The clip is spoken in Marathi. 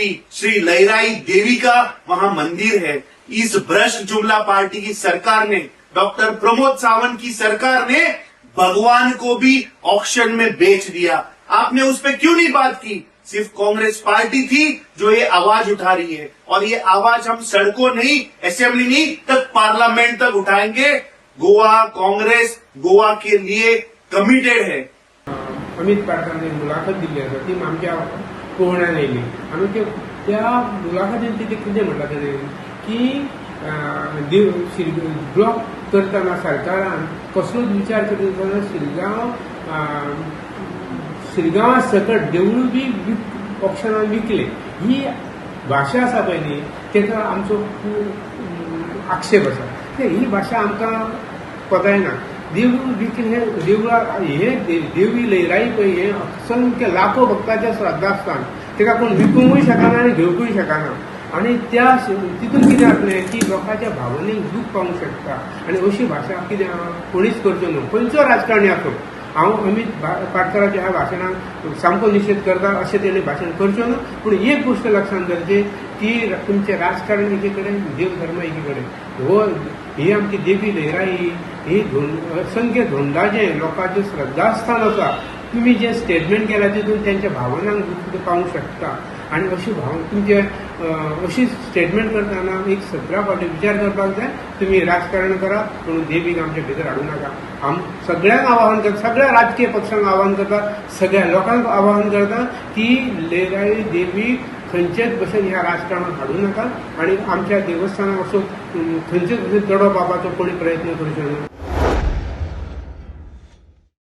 श्री लहराई देवी का वहां मंदिर है। इस भ्रष्ट जुमला पार्टी की सरकार ने, डॉक्टर प्रमोद सावंत की सरकार ने भगवान को भी ऑक्शन में बेच दिया। आपने उस पर क्यों नहीं बात की? सिर्फ कांग्रेस पार्टी थी जो ये आवाज उठा रही है, और ये आवाज हम सड़कों नहीं, असेंबली नहीं, तक पार्लियामेंट तक उठाएंगे। गोवा कांग्रेस गोवा के लिए कमिटेड है। अमित पाटकारांनी मुलाखत दिली आसा ती आमच्या पळोवण्यान येयली आनी त्या मुलाखतीन तिथे कितें म्हटलां ताणें की ब्लॉक करतना सरकारान कसलोच विचार करतना शिरगांवा सकट देवूळ बी ऑप्शनान विकले। ही भाशा आसा पळय न्ही तेका आमचो आक्षेप आसा। ही भाशा आमकां पगायना। देवूळ विकले देवळा हे देवी लहराई पळय हे असंख्य लाखो भक्तांचें श्रद्धास्थान, तेका कोण विकूंकूय शकना आनी घेवकूय शकना। आणि त्या तितून कितें जातलें की लोकांच्या भावनेक दूख पावूंक शकता आनी अशी भाशा कितें कोणीच करचो न्हू, खंयचो राजकारणी आसूं। हांव अमित पाटकराच्या ह्या भाशणाक सामको निशेध करता, अशें तेणें भाशण करचें न्हू। पूण एक गोश्ट लक्षांत धरची की तुमचें राजकारण एके कडेन, देव धर्म एके कडेन। हो ही आमची देवी लहराई ही असंख्य धोंडाचें लोकांचें श्रद्धास्थान आसा। तुम्ही जे स्टेटमेंट केला तितून त्यांच्या भावनांक दूख पावूंक शकता आणि अशी तुमचे अशी स्टेटमेंट करतना एक 17 फावटी विचार करपाक जाय। तुम्ही राजकारण करा पूण देवीक आमच्या भितर हाडूं नाका। आम सगळ्यांक आवाहन करता, सगळ्या राजकीय पक्षांक आवाहन करता, सगळ्या लोकांक आवाहन करता की लहराई देवीक खंयचेच भशेन ह्या राजकारणात हाडूं नाका आणि आमच्या देवस्थानाक असो खंयचेच भशेन चडोवपाचो कोणी प्रयत्न करचो ना।